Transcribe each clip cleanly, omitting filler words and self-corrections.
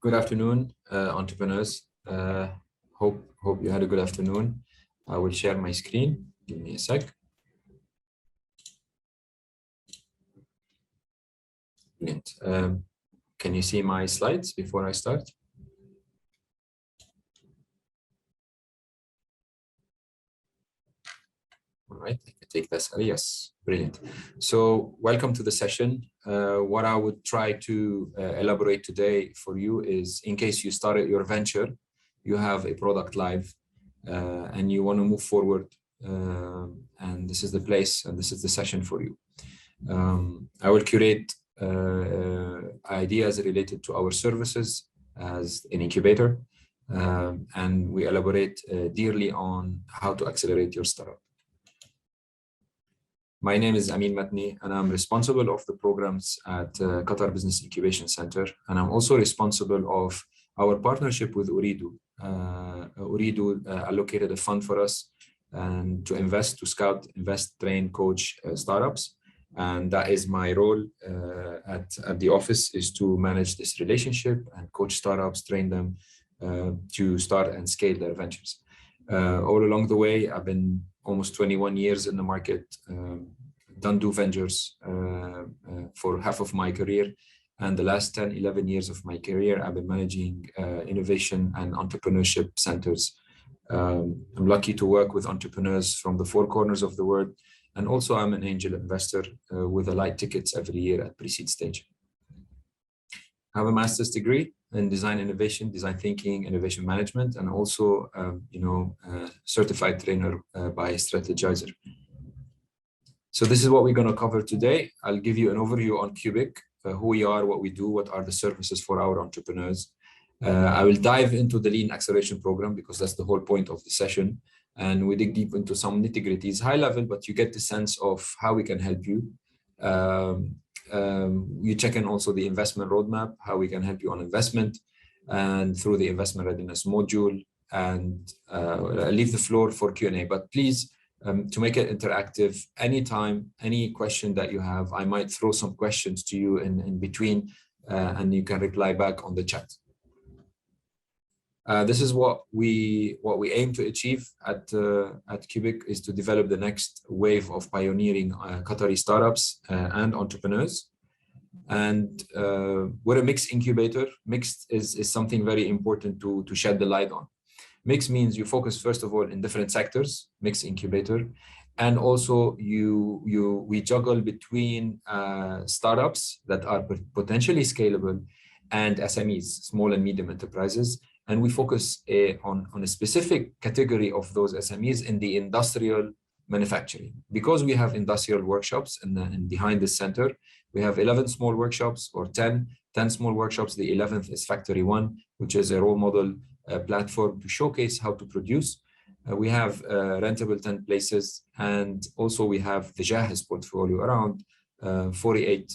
Good afternoon, entrepreneurs. Hope you had a good afternoon. I will share my screen. Give me a sec. Brilliant. Can you see my slides before I start? All right, I can take this. Yes, brilliant. So welcome to the session. What I would try to elaborate today for you is, in case you started your venture, you have a product live and you want to move forward, and this is the place and this is the session for you. I will curate ideas related to our services as an incubator, and we elaborate dearly on how to accelerate your startup. My name is Amin Matni, and I'm responsible of the programs at Qatar Business Incubation Center, and I'm also responsible of our partnership with Ooredoo. Ooredoo allocated a fund for us and to invest, to scout, invest, train, coach startups, and that is my role at the office, is to manage this relationship and coach startups, train them to start and scale their ventures. All along the way, I've been almost 21 years in the market, done do ventures for half of my career, and the last 10, 11 years of my career, I've been managing innovation and entrepreneurship centers. I'm lucky to work with entrepreneurs from the four corners of the world, and also I'm an angel investor with a light tickets every year at pre-seed stage. I have a master's degree in design innovation, design thinking, innovation management, and also, certified trainer by Strategizer. So this is what we're going to cover today. I'll give you an overview on Cubic, who we are, what we do, what are the services for our entrepreneurs. I will dive into the Lean Acceleration Program because that's the whole point of the session. And we dig deep into some nitty-gritties, high level, but you get the sense of how we can help you. You check in also the investment roadmap, how we can help you on investment and through the investment readiness module, and I'll leave the floor for Q&A, but please, to make it interactive, anytime, any question that you have, I might throw some questions to you in between and you can reply back on the chat. This is what we aim to achieve at Cubic, is to develop the next wave of pioneering Qatari startups and entrepreneurs. And we're a mixed incubator. Mixed is something very important to shed the light on. Mixed means you focus first of all in different sectors, mixed incubator, and also we juggle between startups that are potentially scalable and SMEs, small and medium enterprises. And we focus on a specific category of those SMEs in the industrial manufacturing. Because we have industrial workshops and behind the center, we have 11 small workshops, or 10 small workshops. The 11th is Factory One, which is a role model platform to showcase how to produce. We have rentable 10 places, and also we have the Jahez portfolio, around 48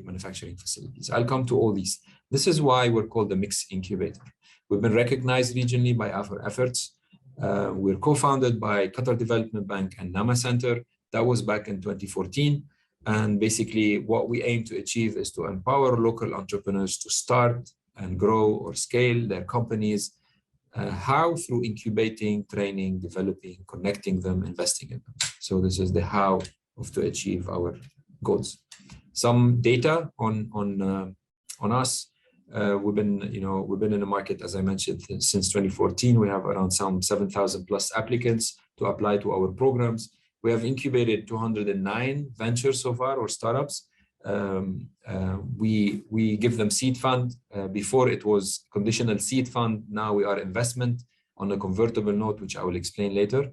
manufacturing facilities. I'll come to all these. This is why we're called the Mixed Incubator. We've been recognized regionally by our efforts. We're co-founded by Qatar Development Bank and Nama Center. That was back in 2014. And basically what we aim to achieve is to empower local entrepreneurs to start and grow or scale their companies. How? Through incubating, training, developing, connecting them, investing in them. So this is the how of to achieve our goals. Some data on us. We've been in the market, as I mentioned, since 2014. We have around some 7,000 plus applicants to apply to our programs. We have incubated 209 ventures so far, or startups. We give them seed fund. Before it was conditional seed fund. Now we are investment on a convertible note, which I will explain later.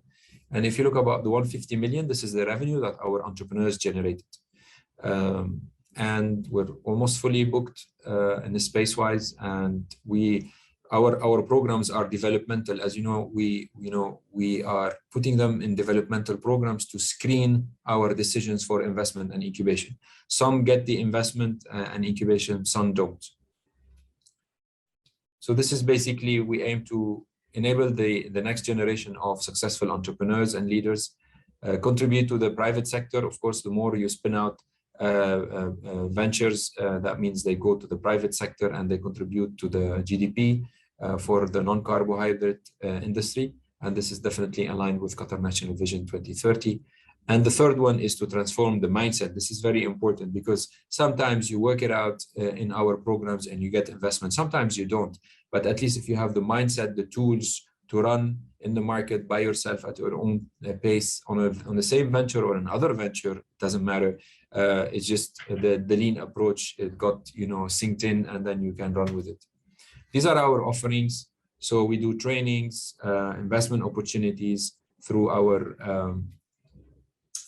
And if you look about the 150 million, this is the revenue that our entrepreneurs generated. And we're almost fully booked in the space-wise, and our programs are developmental. As you know, we are putting them in developmental programs to screen our decisions for investment and incubation. Some get the investment and incubation, some don't. So this is basically, we aim to enable the next generation of successful entrepreneurs and leaders, contribute to the private sector. Of course, the more you spin out ventures. That means they go to the private sector and they contribute to the GDP for the non-carbohydrate industry. And this is definitely aligned with Qatar National Vision 2030. And the third one is to transform the mindset. This is very important because sometimes you work it out in our programs and you get investment. Sometimes you don't, but at least if you have the mindset, the tools to run in the market by yourself at your own pace on the same venture or another venture, doesn't matter. It's just the lean approach. It got, synced in, and then you can run with it. These are our offerings. So we do trainings, investment opportunities through our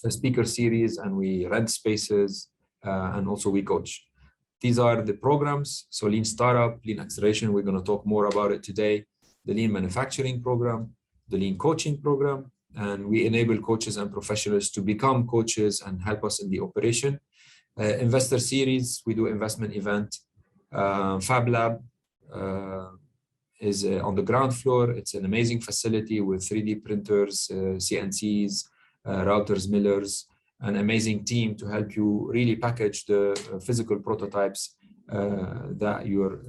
speaker series, and we rent spaces, and also we coach. These are the programs. So Lean Startup, Lean Acceleration, we're going to talk more about it today. The Lean Manufacturing Program, the Lean Coaching Program, and we enable coaches and professionals to become coaches and help us in the operation. Investor Series, we do investment event. Fab Lab is on the ground floor. It's an amazing facility with 3D printers, CNCs, routers, millers, an amazing team to help you really package the physical prototypes that you're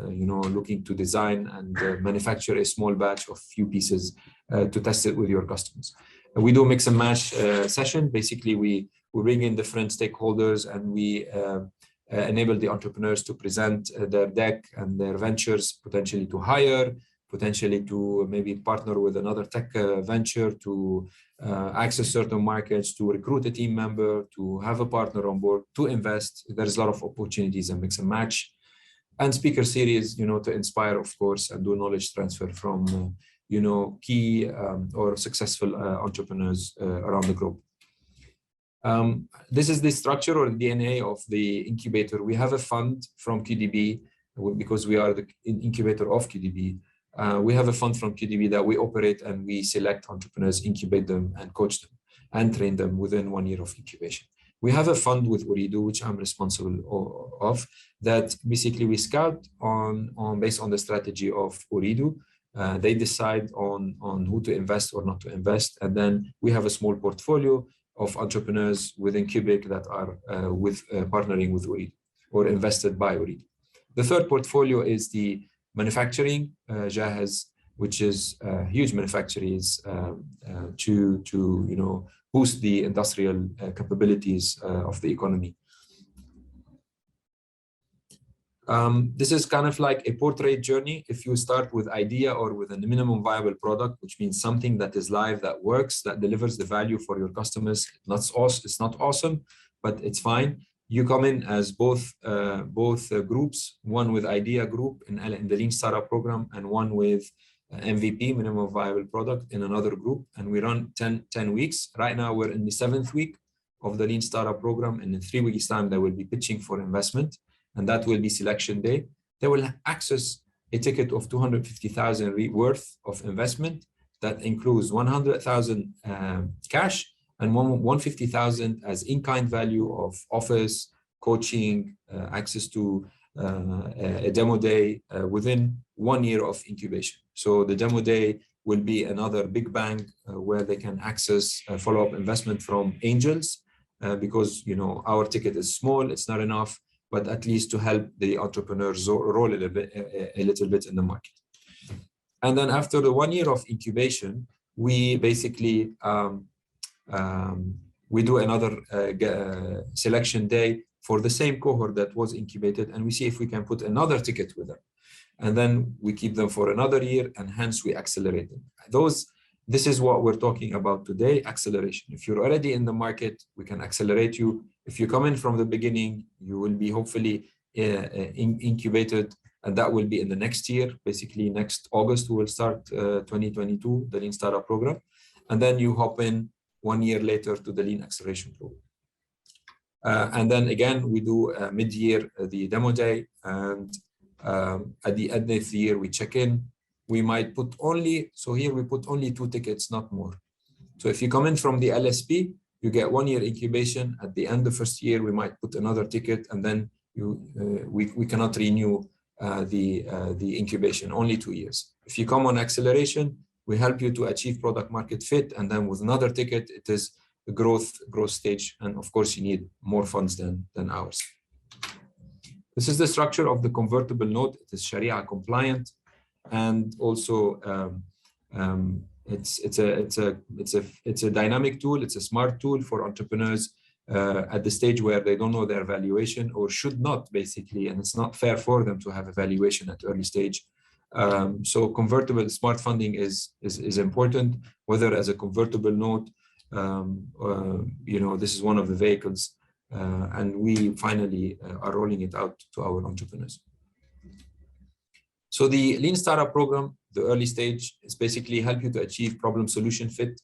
looking to design and manufacture a small batch of few pieces to test it with your customers. We do mix and match session. Basically, we bring in different stakeholders and we enable the entrepreneurs to present their deck and their ventures, potentially to hire, potentially to maybe partner with another tech venture, to access certain markets, to recruit a team member, to have a partner on board, to invest. There's a lot of opportunities and mix and match. And speaker series, to inspire, of course, and do knowledge transfer from, key or successful entrepreneurs around the globe. This is the structure or DNA of the incubator. We have a fund from QDB because we are the incubator of QDB. We have a fund from QDB that we operate, and we select entrepreneurs, incubate them, and coach them, and train them within 1 year of incubation. We have a fund with Ooredoo, which I'm responsible of, that basically we scout based on the strategy of Ooredoo. They decide on who to invest or not to invest, and then we have a small portfolio of entrepreneurs within Cubic that are partnering with Ooredoo or invested by Ooredoo. The third portfolio is the manufacturing, Jahez, which is huge manufacturers to boost the industrial capabilities of the economy. This is kind of like a portrait journey. If you start with idea or with a minimum viable product, which means something that is live, that works, that delivers the value for your customers, it's not awesome, but it's fine. You come in as both groups, one with idea group in the Lean Startup program, and one with MVP, minimum viable product, in another group. And we run 10 weeks. Right now, we're in the 7th week of the Lean Startup program. And in 3 weeks' time, they will be pitching for investment. And that will be selection day. They will access a ticket of 250,000 worth of investment. That includes 100,000 cash, and 150,000 as in-kind value of office, coaching, access to a demo day within 1 year of incubation. So the demo day will be another big bang where they can access follow-up investment from angels because our ticket is small, it's not enough, but at least to help the entrepreneurs roll a little bit in the market. And then after the 1 year of incubation, we basically we do another selection day for the same cohort that was incubated, and we see if we can put another ticket with them. And then we keep them for another year, and hence we accelerate them. This is what we're talking about today, acceleration. If you're already in the market, we can accelerate you. If you come in from the beginning, you will be hopefully incubated, and that will be in the next year. Basically, next August, we will start 2022, the Lean Startup program. And then you hop in 1 year later to the Lean Acceleration program. And then again, we do mid-year the demo day, and at the end of the year, we check in. We might put only 2 tickets, not more. So if you come in from the LSP, you get 1 year incubation. At the end of the first year, we might put another ticket, and then we cannot renew the incubation, only 2 years. If you come on acceleration, we help you to achieve product market fit, and then with another ticket, it is growth stage, and of course you need more funds than ours. This is the structure of the convertible note. It is Sharia compliant, and also it's a dynamic tool. It's a smart tool for entrepreneurs at the stage where they don't know their valuation, or should not, basically, and it's not fair for them to have a valuation at early stage. So convertible smart funding is important, whether as a convertible note, this is one of the vehicles, and we finally are rolling it out to our entrepreneurs. So the Lean Startup Program, the early stage, is basically help you to achieve problem solution fit.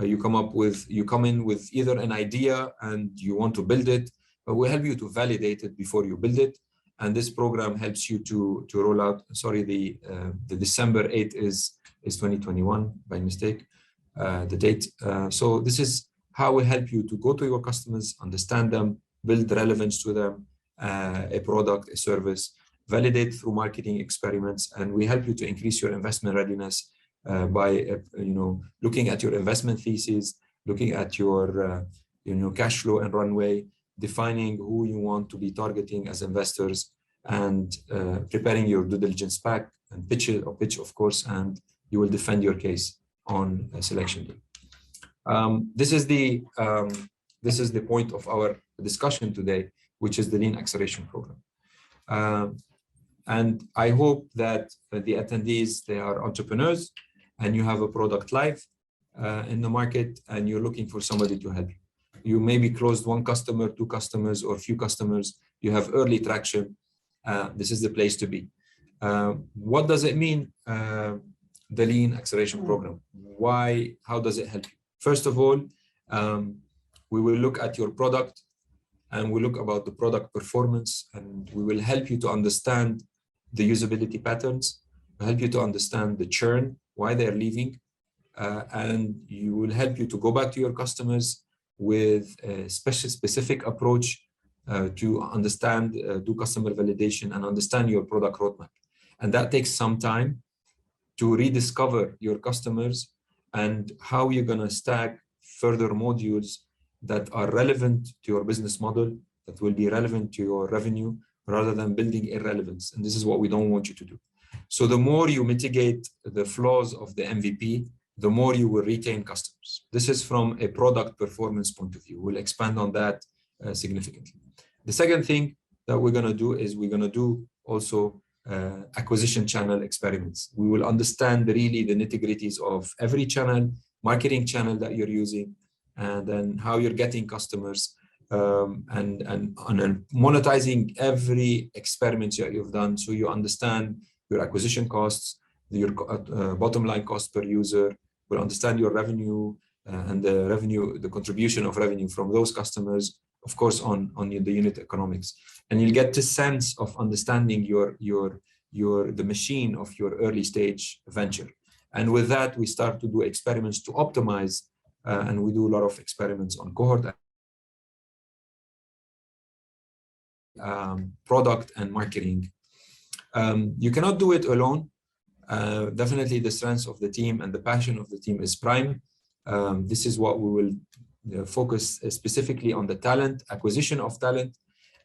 You come in with either an idea and you want to build it, but we help you to validate it before you build it. And this program helps you to roll out. Sorry, the December 8th is 2021 by mistake, the date. So this is how we help you to go to your customers, understand them, build relevance to them, a product, a service, validate through marketing experiments, and we help you to increase your investment readiness by looking at your investment thesis, looking at your cash flow and runway, defining who you want to be targeting as investors, and preparing your due diligence pack and pitch, of course, and you will defend your case on selection day. This is the point of our discussion today, which is the Lean Acceleration Program. And I hope that the attendees, they are entrepreneurs, and you have a product live in the market, and you're looking for somebody to help you. You maybe closed one customer, two customers, or a few customers. You have early traction. This is the place to be. What does it mean, the Lean Acceleration Program? Why? How does it help you? First of all, we will look at your product, and we look about the product performance, and we will help you to understand the usability patterns, we'll help you to understand the churn, why they're leaving, and you will help you to go back to your customers with a specific approach to understand, do customer validation, and understand your product roadmap. And that takes some time to rediscover your customers and how you're going to stack further modules that are relevant to your business model, that will be relevant to your revenue, rather than building irrelevance. And this is what we don't want you to do. So the more you mitigate the flaws of the MVP, the more you will retain customers. This is from a product performance point of view. We'll expand on that significantly. The second thing that we're going to do is we're going to do also acquisition channel experiments. We will understand really the nitty-gritties of every channel, marketing channel that you're using, and then how you're getting customers, and monetizing every experiment that you've done, so you understand your acquisition costs, your bottom line cost per user. We'll understand your revenue and the contribution of revenue from those customers, of course, on the unit economics. And you'll get the sense of understanding the machine of your early stage venture. And with that, we start to do experiments to optimize, and we do a lot of experiments on cohort, product, and marketing. You cannot do it alone. Definitely the strength of the team and the passion of the team is prime. This is what we will focus specifically on, the talent, acquisition of talent.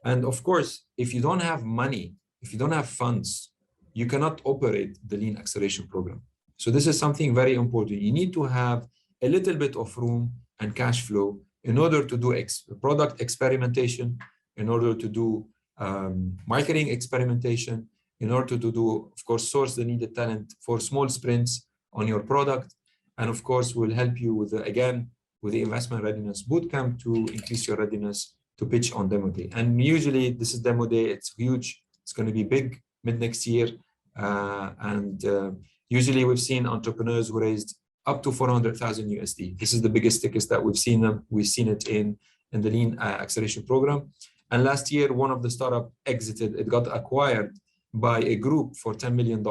And of course, if you don't have money, if you don't have funds, you cannot operate the Lean Acceleration Program. So this is something very important. You need to have a little bit of room and cash flow in order to do product experimentation, in order to do marketing experimentation, in order to do, of course, source the needed talent for small sprints on your product. And of course, we'll help you with, with the investment readiness bootcamp to increase your readiness to pitch on demo day. And usually this is demo day, it's huge. It's going to be big mid next year. Usually we've seen entrepreneurs who raised up to 400,000 USD. This is the biggest tickets that we've seen them. We've seen it in the Lean Acceleration Program. And last year, one of the startup exited. It got acquired by a group for $10 million.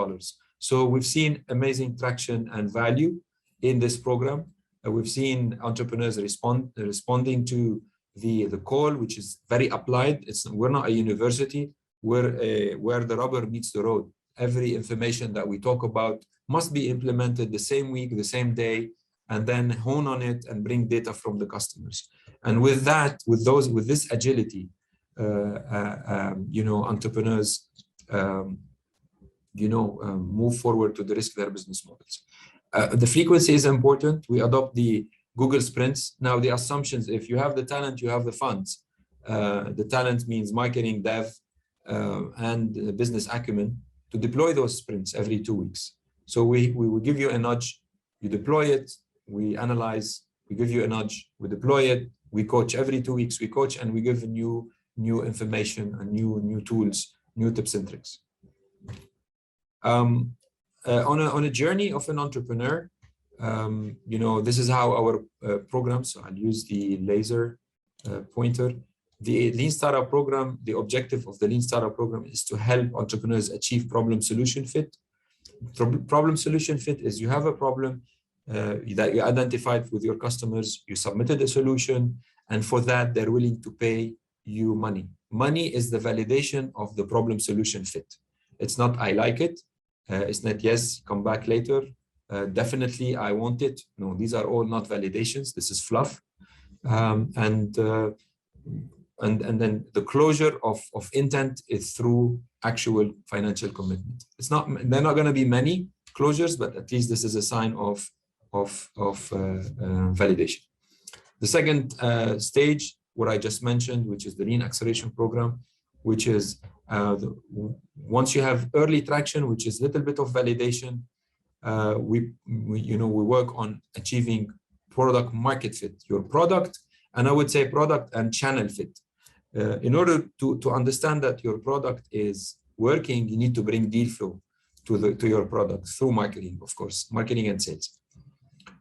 So we've seen amazing traction and value in this program. We've seen entrepreneurs responding to the call, which is very applied. We're not a university. We're where the rubber meets the road. Every information that we talk about must be implemented the same week, the same day, and then hone on it and bring data from the customers. And with that, with this agility, entrepreneurs, move forward to de-risk their business models. The frequency is important. We adopt the Google sprints. Now the assumptions, if you have the talent, you have the funds. The talent means marketing, dev, and business acumen to deploy those sprints every 2 weeks. So we will give you a nudge, you deploy it, we analyze, we give you a nudge, we deploy it, we coach every 2 weeks, we coach, and we give new information and new tools, new tips and tricks. On a journey of an entrepreneur, this is how our program, so I'll use the laser pointer. The Lean Startup program, the objective of the Lean Startup program is to help entrepreneurs achieve problem solution fit. Problem solution fit is you have a problem that you identified with your customers, you submitted a solution, and for that, they're willing to pay you money. Money is the validation of the problem solution fit. It's not, I like it. It's not, yes, come back later. Definitely, I want it. No, these are all not validations. This is fluff. And then the closure of intent is through actual financial commitment. It's not, they're not going to be many closures, but at least this is a sign of validation. The second stage, what I just mentioned, which is the Lean Acceleration Program, which is once you have early traction, which is a little bit of validation, we work on achieving product market fit, your product, and I would say product and channel fit. In order to understand that your product is working, you need to bring deal flow to your product through marketing, of course, marketing and sales.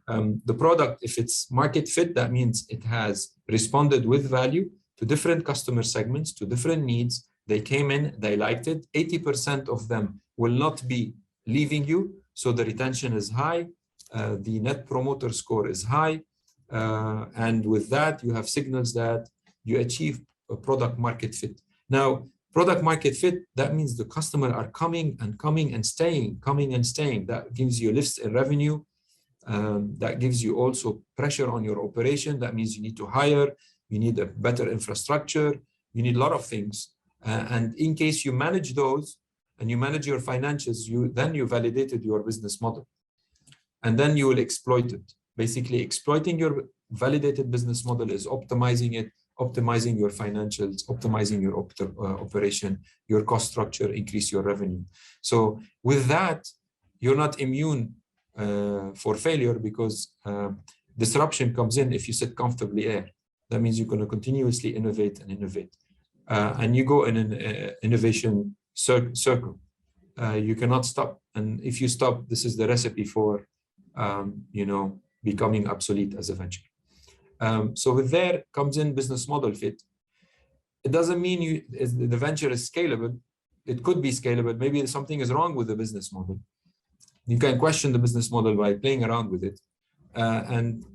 The product, if it's market fit, that means it has responded with value to different customer segments, to different needs. They came in, they liked it. 80% of them will not be leaving you, so the retention is high. The net promoter score is high. And with that, you have signals that you achieve a product market fit. Now, product market fit, that means the customer are coming and staying. That gives you lifts in revenue. That gives you also pressure on your operation. That means you need to hire, you need a better infrastructure, you need a lot of things. And in case you manage those and you manage your financials, then you validated your business model. And then you will exploit it. Basically, exploiting your validated business model is optimizing it, optimizing your financials, optimizing your operation, your cost structure, increase your revenue. So with that, you're not immune for failure, because disruption comes in if you sit comfortably there. That means you're going to continuously innovate and innovate. And you go in an innovation circle. You cannot stop. And if you stop, this is the recipe for, becoming obsolete as a venture. So with there comes in business model fit. It doesn't mean the venture is scalable. It could be scalable. Maybe something is wrong with the business model. You can question the business model by playing around with it, and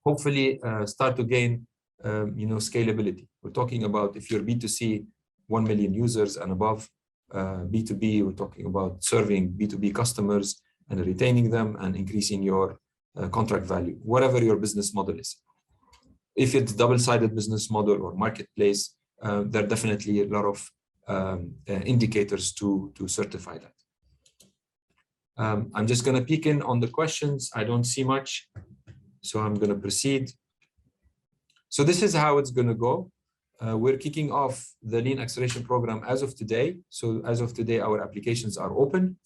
hopefully start to gain, scalability. We're talking about if you're B2C, 1 million users and above. B2B, we're talking about serving B2B customers and retaining them and increasing your contract value, whatever your business model is. If it's double-sided business model or marketplace, there are definitely a lot of indicators to certify that. I'm just going to peek in on the questions. I don't see much, so I'm going to proceed. So this is how it's going to go. We're kicking off the Lean Acceleration Program as of today. So as of today, our applications are open.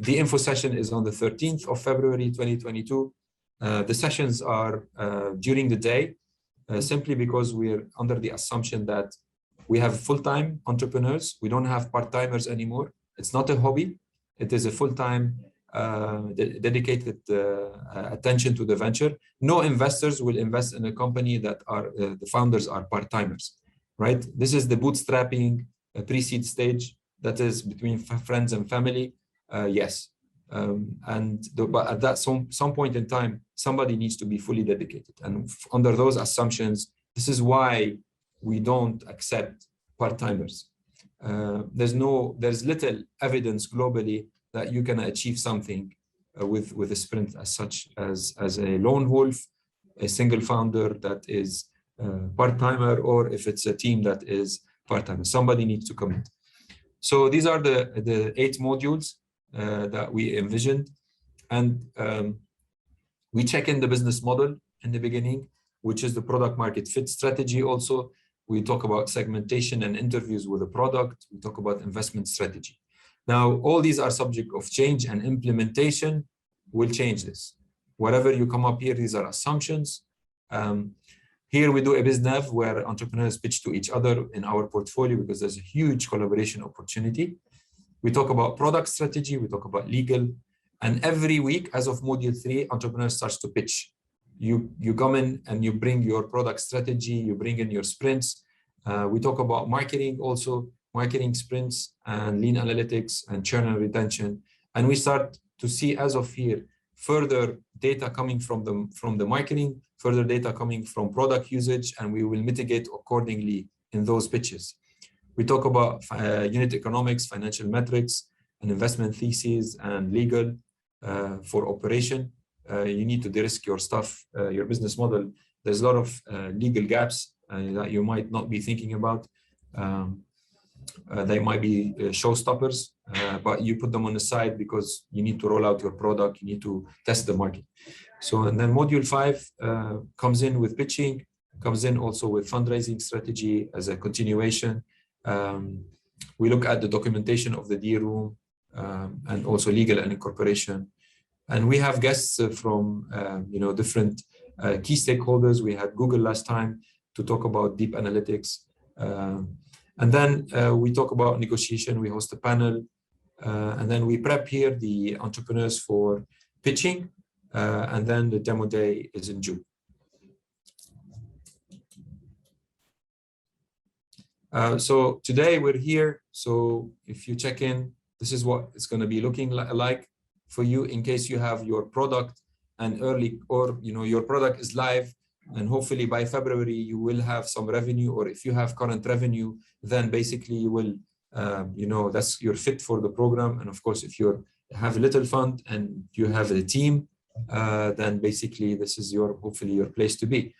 The info session is on the 13th of February, 2022. The sessions are during the day, simply because we're under the assumption that we have full-time entrepreneurs. We don't have part-timers anymore. It's not a hobby. It is a full-time, dedicated attention to the venture. No investors will invest in a company that the founders are part-timers, right? This is the bootstrapping pre-seed stage that is between friends and family. Yes. But at that some point in time, somebody needs to be fully dedicated. And under those assumptions, this is why we don't accept part-timers. there's little evidence globally that you can achieve something with a sprint as such, as a lone wolf, a single founder that is part-timer, or if it's a team that is part-timer. Somebody needs to commit. So these are the 8 modules that we envisioned. And we check in the business model in the beginning, which is the product market fit strategy. Also, we talk about segmentation and interviews with the product. We talk about investment strategy. Now, all these are subject of change, and implementation will change this. Whatever you come up here, these are assumptions. Here we do a BizNav where entrepreneurs pitch to each other in our portfolio, because there's a huge collaboration opportunity. We talk about product strategy, we talk about legal, and every week, as of module 3, entrepreneurs starts to pitch. You come in and you bring your product strategy, you bring in your sprints. We talk about marketing also, marketing sprints and lean analytics and churn and retention. And we start to see, as of here, further data coming from the marketing, further data coming from product usage, and we will mitigate accordingly in those pitches. We talk about unit economics, financial metrics, and investment theses, and legal for operation. You need to de-risk your stuff, your business model. There's a lot of legal gaps that you might not be thinking about. They might be showstoppers, but you put them on the side because you need to roll out your product, you need to test the market. So, and then module 5 comes in with pitching, comes in also with fundraising strategy as a continuation. We look at the documentation of the D room and also legal and incorporation. And we have guests from different key stakeholders. We had Google last time to talk about deep analytics. And then we talk about negotiation, we host a panel, and then we prep here the entrepreneurs for pitching, and then the demo day is in June. So today we're here. So if you check in, this is what it's going to be looking like for you in case you have your product and early, or your product is live, and hopefully by February you will have some revenue, or if you have current revenue, then basically you will, that's you're fit for the program. And of course, if you have a little fund and you have a team, then basically this is hopefully your place to be.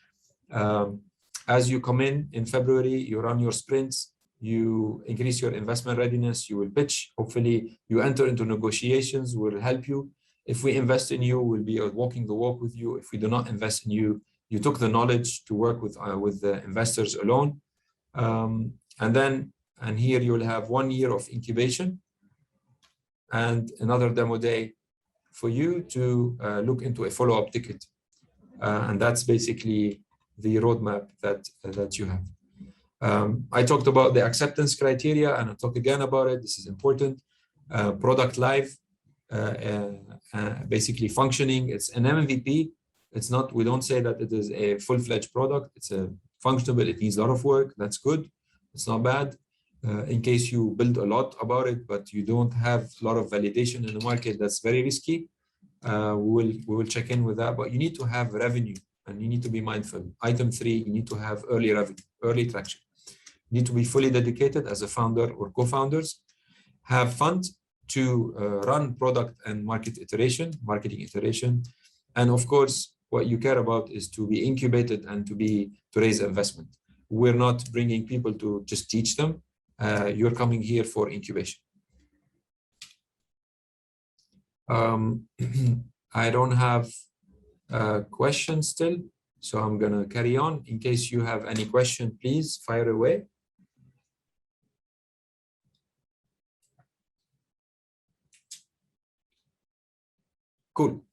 As you come in February, you run your sprints, you increase your investment readiness, you will pitch. Hopefully you enter into negotiations, we'll help you. If we invest in you, we'll be walking the walk with you. If we do not invest in you, you took the knowledge to work with the investors alone. And here you'll have 1 year of incubation and another demo day for you to look into a follow-up ticket. And that's basically the roadmap that you have. I talked about the acceptance criteria, and I'll talk again about it. This is important. Product live, basically functioning. It's an MVP. It's not, we don't say that it is a full-fledged product. It's a functional, it needs a lot of work. That's good. It's not bad. In case you build a lot about it, but you don't have a lot of validation in the market, that's very risky. We will check in with that, but you need to have revenue and you need to be mindful. Item 3, you need to have early revenue, early traction. You need to be fully dedicated as a founder or co-founders, have funds to run product and marketing iteration. And of course, what you care about is to be incubated and to raise investment. We're not bringing people to just teach them. You're coming here for incubation. I don't have questions still, so I'm gonna carry on. In case you have any question, please fire away. Cool.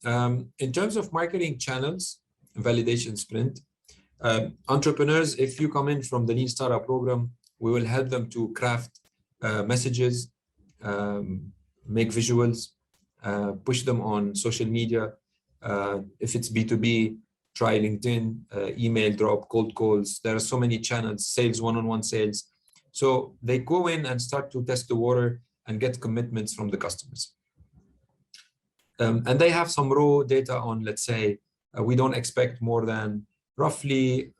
In terms of marketing channels, validation sprint, entrepreneurs, if you come in from the Lean Startup program, we will help them to craft messages, make visuals, push them on social media. If it's B2B, try LinkedIn, email drop, cold calls. There are so many channels, sales, one-on-one sales. So they go in and start to test the water and get commitments from the customers. And they have some raw data on, let's say, we don't expect more than roughly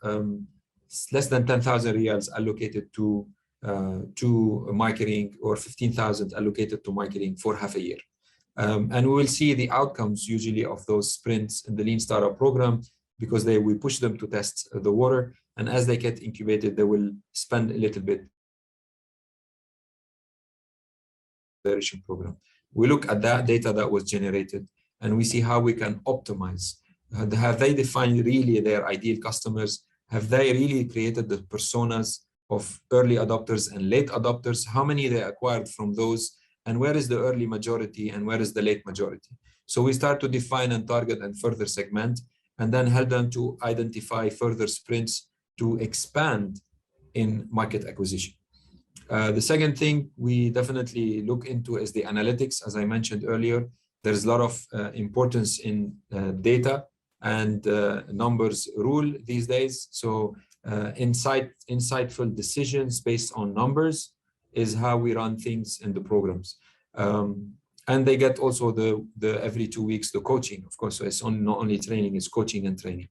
less than 10,000 riyals allocated to to marketing, or 15,000 allocated to marketing for half a year. And we will see the outcomes usually of those sprints in the Lean Startup program, because we push them to test the water. And as they get incubated, they will spend a little bit program. We look at that data that was generated, and we see how we can optimize. Have they defined really their ideal customers? Have they really created the personas of early adopters and late adopters? How many they acquired from those? And where is the early majority and where is the late majority? So we start to define and target and further segment, and then help them to identify further sprints to expand in market acquisition. The second thing we definitely look into is the analytics. As I mentioned earlier, there's a lot of importance in data and numbers rule these days. So insightful decisions based on numbers is how we run things in the programs. And they get also the every 2 weeks, the coaching, of course. So it's not only training, it's coaching and training.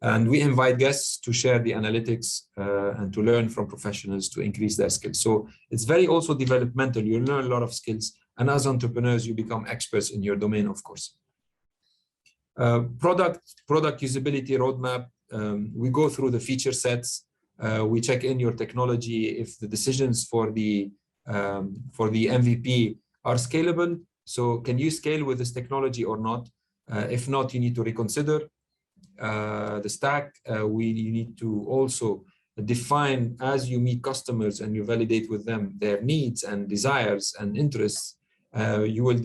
And we invite guests to share the analytics and to learn from professionals to increase their skills. So it's very also developmental. You learn a lot of skills. And as entrepreneurs, you become experts in your domain, of course. Product usability roadmap. We go through the feature sets. We check in your technology if the decisions for the MVP are scalable. So can you scale with this technology or not? If not, you need to reconsider the stack. You need to also define, as you meet customers and you validate with them their needs and desires and interests, you will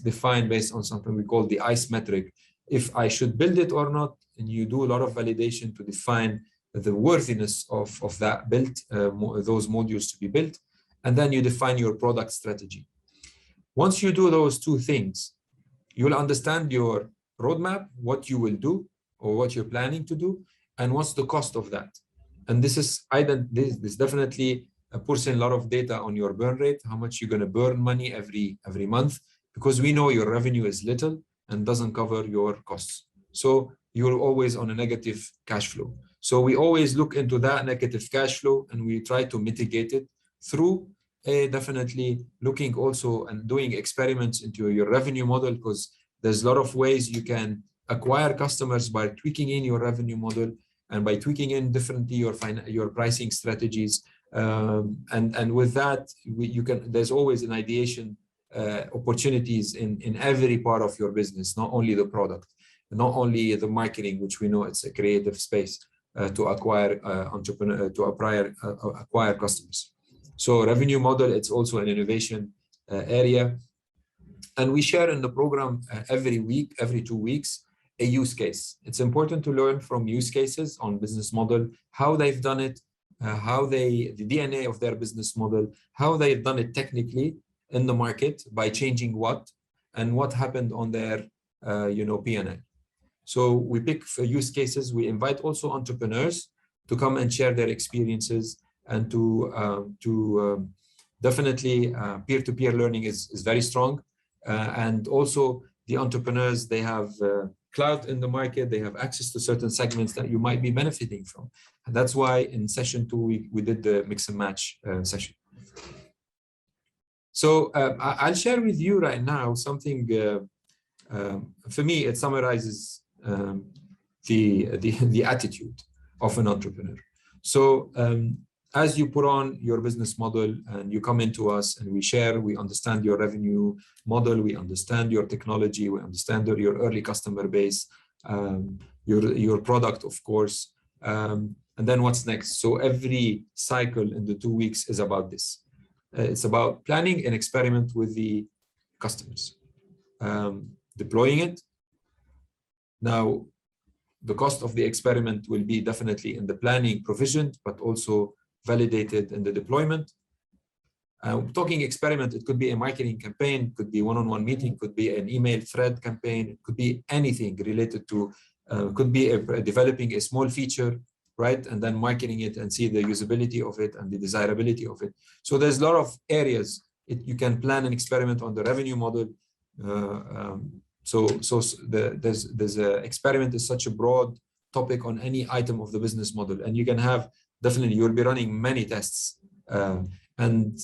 define based on something we call the ICE metric, if I should build it or not. And you do a lot of validation to define the worthiness of that build, those modules to be built. And then you define your product strategy. Once you do those two things, you will understand your roadmap, what you will do or what you're planning to do, and what's the cost of that. And this definitely puts in a lot of data on your burn rate, how much you're going to burn money every month, because we know your revenue is little and doesn't cover your costs. So you're always on a negative cash flow. So we always look into that negative cash flow, and we try to mitigate it through definitely looking also and doing experiments into your revenue model, because there's a lot of ways you can acquire customers by tweaking in your revenue model and by tweaking in differently your pricing strategies. And with that, there's always an ideation opportunities in every part of your business, not only the product, not only the marketing, which we know it's a creative space to acquire acquire customers. So revenue model, it's also an innovation area. And we share in the program every week, every 2 weeks, a use case. It's important to learn from use cases on business model, how they've done it, the DNA of their business model, how they've done it technically in the market by changing what, and what happened on their P&L. So we pick use cases. We invite also entrepreneurs to come and share their experiences, and to definitely peer-to-peer learning is very strong. And also the entrepreneurs, they have clout in the market, they have access to certain segments that you might be benefiting from. And that's why in session 2, we did the mix and match session. So I'll share with you right now something, for me, it summarizes the attitude of an entrepreneur. So as you put on your business model and you come into us and we share, we understand your revenue model, we understand your technology, we understand your early customer base, your product, of course, and then what's next. So every cycle in the 2 weeks is about this. It's about planning an experiment with the customers, deploying it. Now, the cost of the experiment will be definitely in the planning provisioned, but also validated in the deployment. Talking experiment, it could be a marketing campaign, could be one-on-one meeting, could be an email thread campaign, it could be anything related to, could be developing a small feature, right? And then marketing it and see the usability of it and the desirability of it. So there's a lot of areas you can plan an experiment on the revenue model. There's a experiment is such a broad topic on any item of the business model, and you can have definitely you'll be running many tests And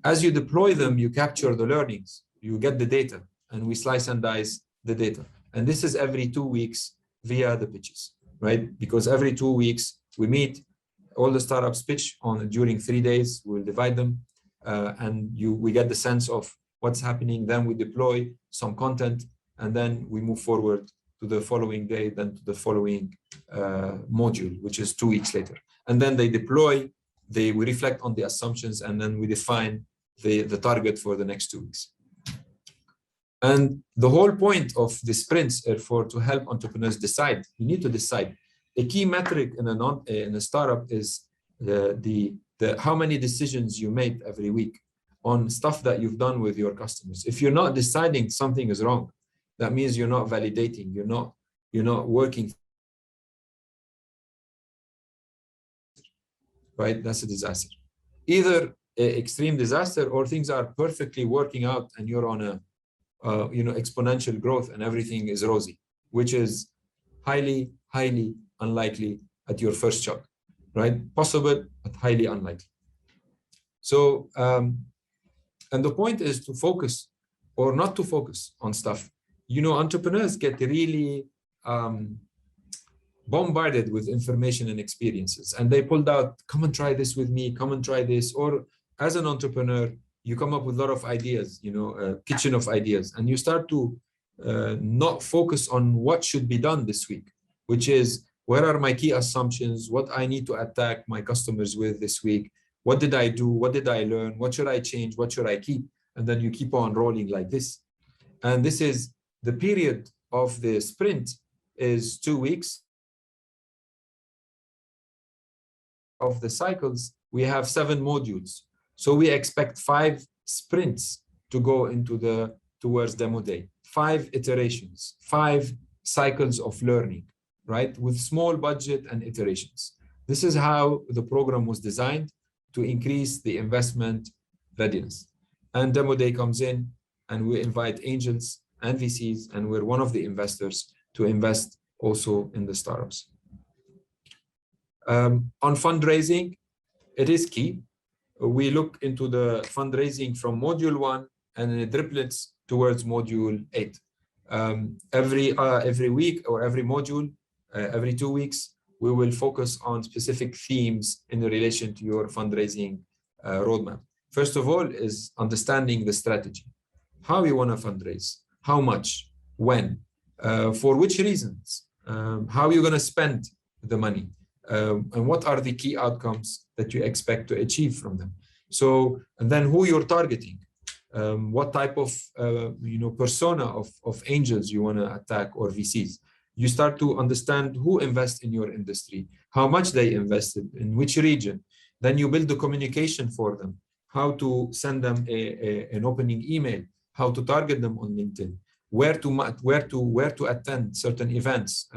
as you deploy them, you capture the learnings, you get the data, and we slice and dice the data. And this is every 2 weeks via the pitches, right? Because every 2 weeks we meet, all the startups pitch on during 3 days, we'll divide them, and we get the sense of what's happening. Then we deploy some content, and then we move forward to the following day, then to the following module, which is 2 weeks later. And then they deploy, we reflect on the assumptions, and then we define the target for the next 2 weeks. And the whole point of the sprints are to help entrepreneurs decide. You need to decide. A key metric in a startup is how many decisions you make every week on stuff that you've done with your customers. If you're not deciding, something is wrong. That means you're not validating. You're not working. Right? That's a disaster. Either an extreme disaster, or things are perfectly working out and you're on a exponential growth and everything is rosy, which is highly unlikely at your first shot, right? Possible, but highly unlikely. So, and the point is to focus or not to focus on stuff. Entrepreneurs get really bombarded with information and experiences, and they pulled out, come and try this with me, come and try this. Or as an entrepreneur, you come up with a lot of ideas, a kitchen of ideas, and you start to not focus on what should be done this week, which is, where are my key assumptions? What I need to attack my customers with this week? What did I do? What did I learn? What should I change? What should I keep? And then you keep on rolling like this. And this is the period of the sprint is 2 weeks. Of the cycles, we have 7 modules. So we expect 5 sprints to go towards demo day, 5 iterations, 5 cycles of learning, right? With small budget and iterations. This is how the program was designed to increase the investment readiness. And demo day comes in, and we invite angels and VCs, and we're one of the investors to invest also in the startups. On fundraising, it is key. We look into the fundraising from module 1 and it driplets towards module 8. Every week or every module, every 2 weeks, we will focus on specific themes in relation to your fundraising roadmap. First of all is understanding the strategy. How you want to fundraise, how much, when, for which reasons, how you're going to spend the money. And what are the key outcomes that you expect to achieve from them? So, and then who you're targeting, what type of persona of angels you want to attack, or VCs. You start to understand who invests in your industry, how much they invested, in which region. Then you build the communication for them, how to send them an opening email, how to target them on LinkedIn, where to attend certain events.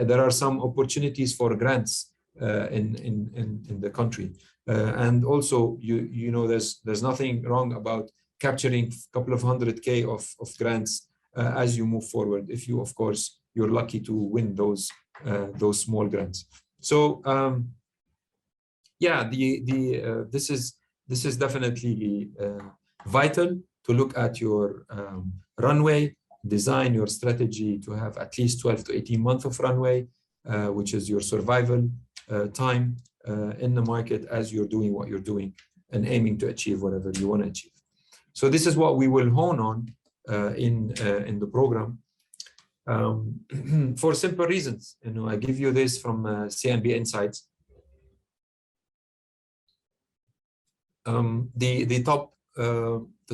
There are some opportunities for grants in the country, and also there's nothing wrong about capturing a couple of 100K of grants as you move forward, if you, of course, you're lucky to win those small grants. So yeah, this is definitely vital to look at your runway, design your strategy to have at least 12 to 18 months of runway, which is your survival time in the market as you're doing what you're doing and aiming to achieve whatever you want to achieve. So this is what we will hone on in the program for simple reasons. I give you this from CNB Insights. The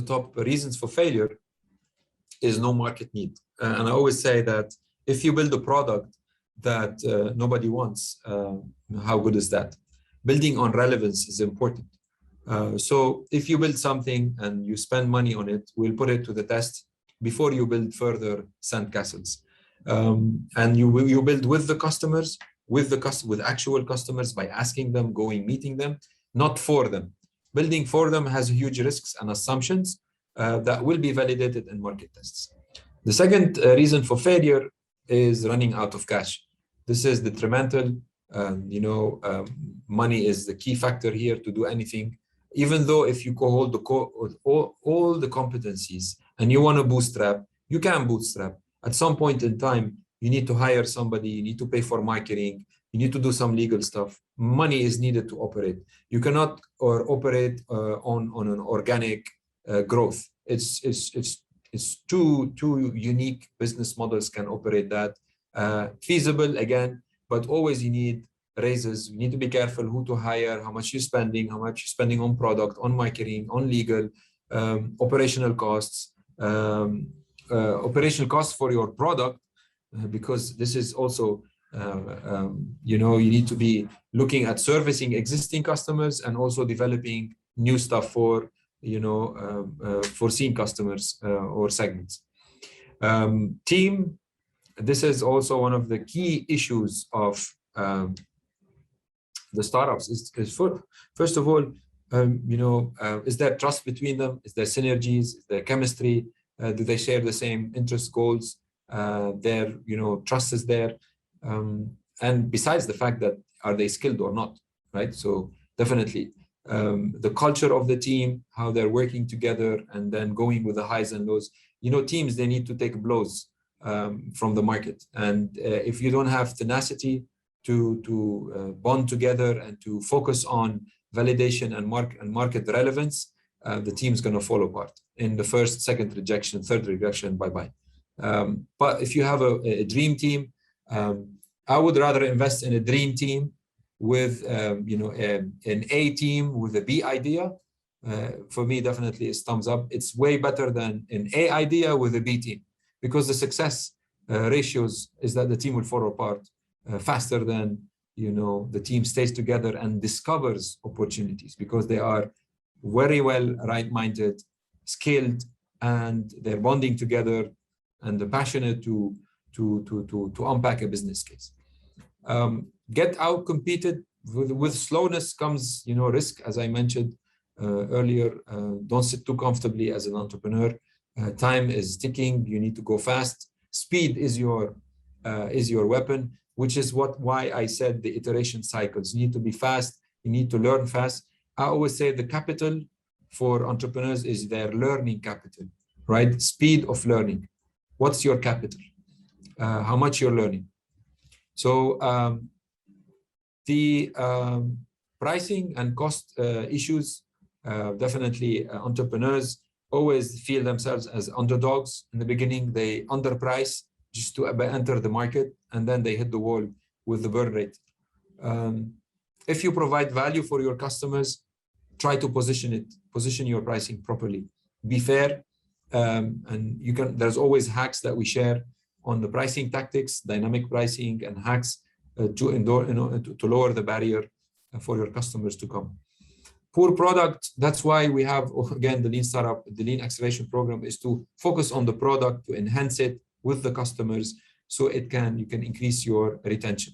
top reasons for failure is no market need. And I always say that if you build a product that nobody wants, how good is that? Building on relevance is important. So if you build something and you spend money on it, we'll put it to the test before you build further sandcastles. And you build with the customers, with actual customers, by asking them, meeting them, not for them. Building for them has huge risks and assumptions that will be validated in market tests. The second reason for failure is running out of cash. This is detrimental. Money is the key factor here to do anything. even though if you hold all the competencies and you want to bootstrap, you can bootstrap. At some point in time, you need to hire somebody, you need to pay for marketing, you need to do some legal stuff. Money is needed to operate. You cannot operate on an organic growth. It's two unique business models can operate that. Feasible again, but always you need raises. You need to be careful who to hire, how much you're spending on product, on marketing, on legal, operational costs for your product, because this is also, you need to be looking at servicing existing customers and also developing new stuff for, foreseen customers or segments. Team, this is also one of the key issues of the startups. First of all, is there trust between them? Is there synergies? Is there chemistry? Do they share the same interest goals? Their trust is there. And besides the fact that are they skilled or not, right? So definitely the culture of the team, how they're working together, and then going with the highs and lows. Teams, they need to take blows from the market. And if you don't have tenacity to bond together and to focus on validation and market relevance, the team's going to fall apart in the first, second rejection, third rejection, bye-bye. But if you have a dream team, I would rather invest in a dream team with an A team with a B idea. For me, definitely it's thumbs up. It's way better than an A idea with a B team, because the success ratios is that the team will fall apart faster than the team stays together and discovers opportunities, because they are very well right-minded, skilled, and they're bonding together and they're passionate to unpack a business case. Get out competed. With slowness comes risk, as I mentioned earlier. Don't sit too comfortably as an entrepreneur. Time is ticking. You need to go fast. Speed is your weapon, which is why I said the iteration cycles. You need to be fast. You need to learn fast. I always say the capital for entrepreneurs is their learning capital, right? Speed of learning. What's your capital? How much you're learning? So the pricing and cost issues, definitely entrepreneurs always feel themselves as underdogs. In the beginning, they underprice just to enter the market, and then they hit the wall with the burn rate. If you provide value for your customers, try to position your pricing properly. Be fair, and there's always hacks that we share on the pricing tactics, dynamic pricing, and hacks to lower the barrier for your customers to come. Poor product, that's why we have, again, the Lean Startup, the Lean Acceleration Program is to focus on the product, to enhance it with the customers, so you can increase your retention.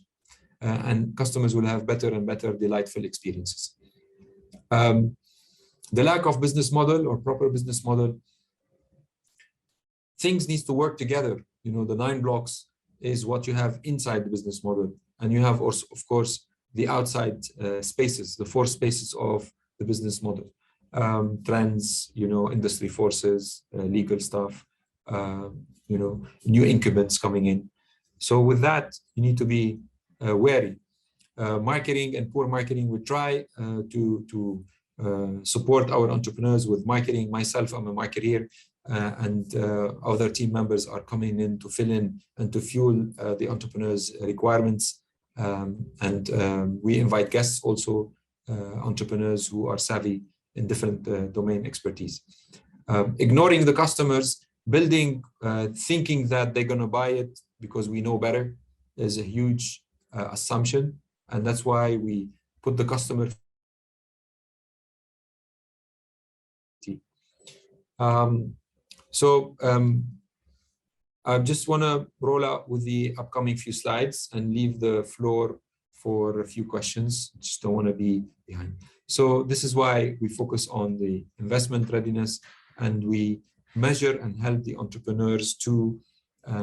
And customers will have better and better delightful experiences. The lack of business model or proper business model, things need to work together. The 9 blocks is what you have inside the business model. And you have also, of course, the outside spaces, the 4 spaces of the business model. Trends, industry forces, legal stuff, new incumbents coming in. So with that, you need to be wary. Marketing and poor marketing, we try to support our entrepreneurs with marketing. Myself, I'm a marketeer, and other team members are coming in to fill in and to fuel the entrepreneurs' requirements. We invite guests also, entrepreneurs who are savvy in different domain expertise. Ignoring the customers, building, thinking that they're going to buy it because we know better is a huge assumption. And that's why we put the customer. I just want to roll out with the upcoming few slides and leave the floor for a few questions. Just don't want to be behind. So this is why we focus on the investment readiness, and we measure and help the entrepreneurs to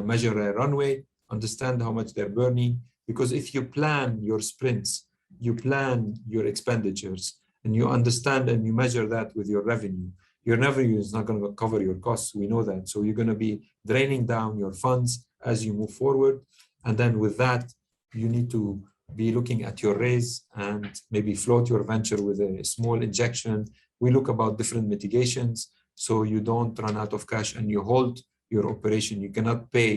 measure their runway, understand how much they're burning. Because if you plan your sprints, you plan your expenditures, and you understand and you measure that with your revenue is not going to cover your costs. We know that. So you're going to be draining down your funds as you move forward. And then with that, you need to be looking at your raise and maybe float your venture with a small injection. We look about different mitigations so you don't run out of cash and you hold your operation. You cannot pay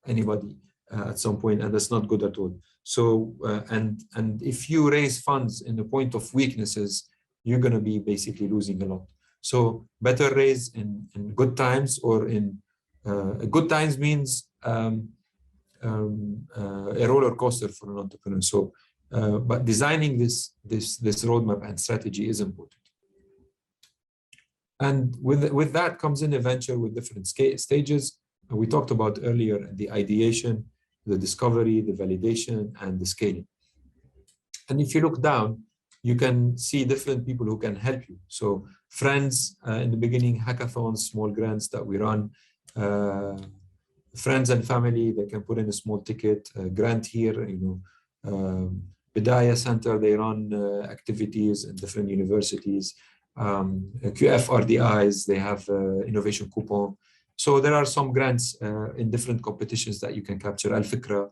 anybody at some point, and that's not good at all. So, and if you raise funds in the point of weaknesses, you're going to be basically losing a lot. So better raise in good times, or in good times means a roller coaster for an entrepreneur. So, but designing this roadmap and strategy is important. And with that comes in a venture with different stages. And we talked about earlier the ideation, the discovery, the validation, and the scaling. And if you look down, you can see different people who can help you. So friends, in the beginning, hackathons, small grants that we run, friends and family, they can put in a small ticket, grant here, Bidaya Center, they run activities in different universities. QF RDIs, they have innovation coupon. So there are some grants in different competitions that you can capture. Al-Fikra.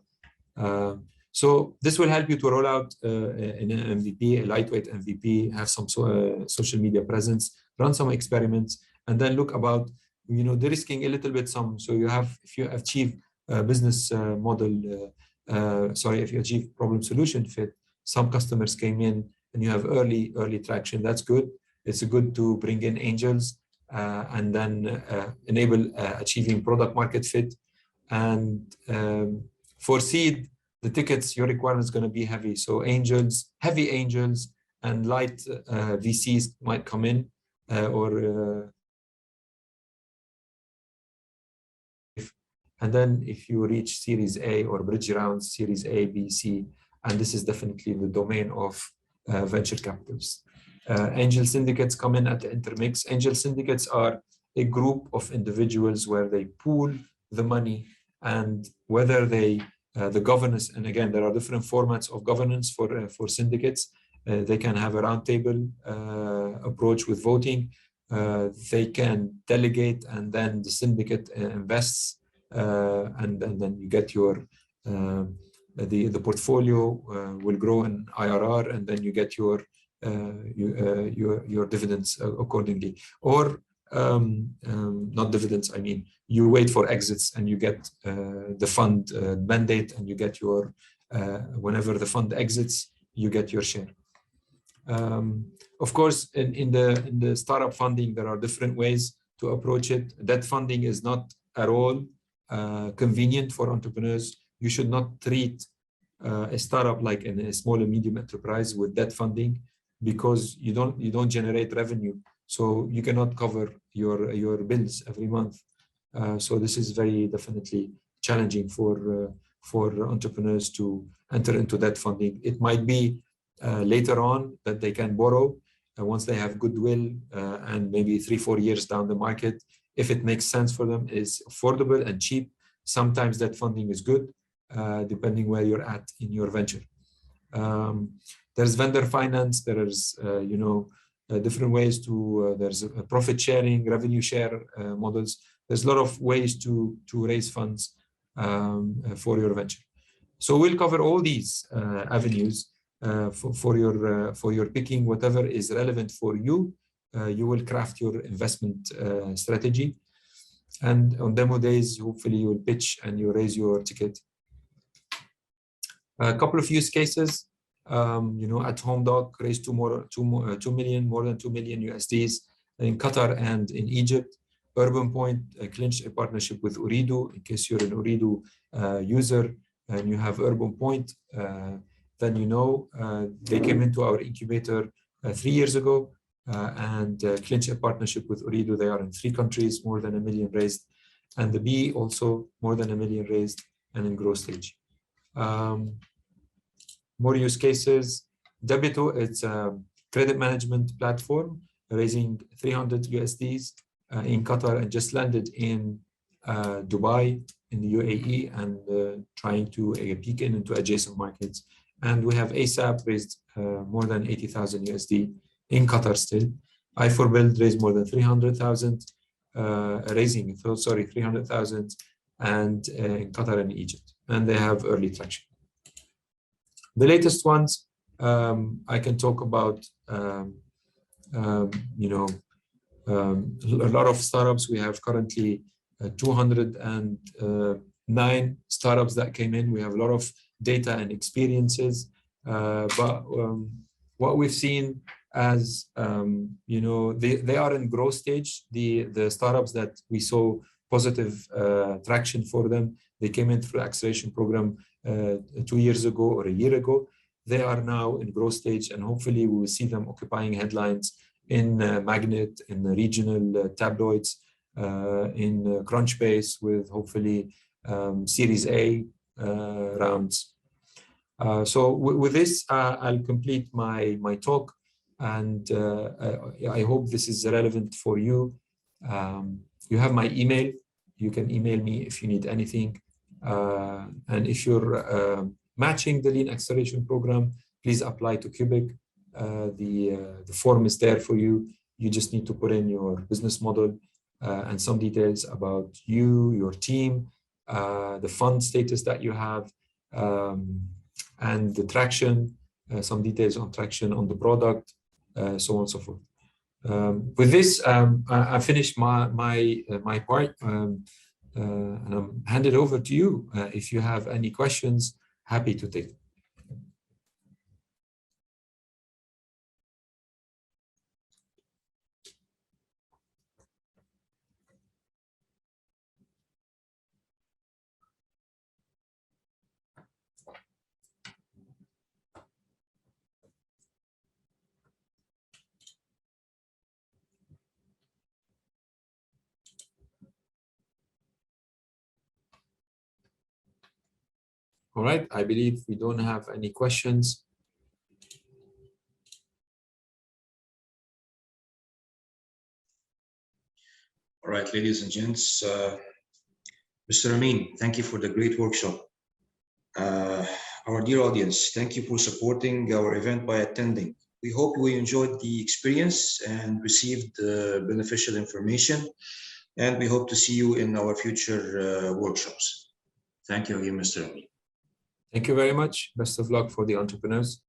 So this will help you to roll out an MVP, a lightweight MVP, have some social media presence, run some experiments, and then look about, de-risking a little bit some. So if you achieve business model, if you achieve problem solution fit, some customers came in and you have early traction, that's good. It's good to bring in angels and then enable achieving product market fit. And for seed, the tickets, your requirement is going to be heavy. So heavy angels and light VCs might come in, and then if you reach Series A or bridge rounds, Series A, B, C, and this is definitely the domain of venture capitalists. Angel syndicates come in at the intermix. Angel syndicates are a group of individuals where they pool the money, and whether the governance, and again, there are different formats of governance for syndicates. They can have a roundtable approach with voting. They can delegate, and then the syndicate invests, and then you get your the portfolio will grow in IRR, and then you get your dividends accordingly, or not dividends, I mean, you wait for exits and you get the fund mandate, and you get your whenever the fund exits, you get your share. Of course, in the startup funding, there are different ways to approach it. Debt funding is not at all convenient for entrepreneurs. You should not treat a startup like in a small and medium enterprise with debt funding, because you don't generate revenue, so you cannot cover your bills every month. So this is very definitely challenging for entrepreneurs to enter into debt funding. It might be later on that they can borrow once they have goodwill, and maybe 3-4 years down the market, if it makes sense for them, is affordable and cheap. Sometimes debt funding is good, depending where you're at in your venture. There's vendor finance. There's different ways to. There's a profit sharing, revenue share models. There's a lot of ways to raise funds for your venture. So we'll cover all these avenues for your picking, whatever is relevant for you. You will craft your investment strategy, and on demo days, hopefully you will pitch and you raise your ticket. A couple of use cases. At Home Doc, raised more than 2 million USDs in Qatar and in Egypt. Urban Point clinched a partnership with Ooredoo. In case you're an Ooredoo user and you have Urban Point, then they came into our incubator 3 years ago and clinched a partnership with Ooredoo. They are in 3 countries, more than $1 million raised, and the B also more than $1 million raised and in growth stage. More use cases. Debito, it's a credit management platform, raising 300 USDs in Qatar, and just landed in Dubai in the UAE, and trying to peek into adjacent markets. And we have ASAP, raised more than 80,000 USD in Qatar still. I4Build raised more than 300,000, raising 300,000, and in Qatar and Egypt, and they have early traction. The latest ones, I can talk about, you know, a lot of startups. We have currently 209 startups that came in. We have a lot of data and experiences, but what we've seen as, you know, they are in growth stage. The startups that we saw positive traction for them, they came in through the acceleration program 2 years ago or a year ago. They are now in growth stage, and hopefully we will see them occupying headlines in Magnet, in the regional tabloids, in Crunchbase, with hopefully Series A rounds. So with this, I'll complete my talk, and I hope this is relevant for you. You have my email. You can email me if you need anything. And if you're matching the Lean Acceleration Program, please apply to Cubic. The form is there for you. You just need to put in your business model and some details about you, your team, the fund status that you have, and the traction, some details on traction on the product, so on and so forth. With this, I finished my part, and I'm handed over to you. If you have any questions, happy to take them. All right, I believe we don't have any questions. All right, ladies and gents, Mr. Amin, thank you for the great workshop. Our dear audience, thank you for supporting our event by attending. We hope you enjoyed the experience and received beneficial information, and we hope to see you in our future workshops. Thank you again, Mr. Amin. Thank you very much. Best of luck for the entrepreneurs.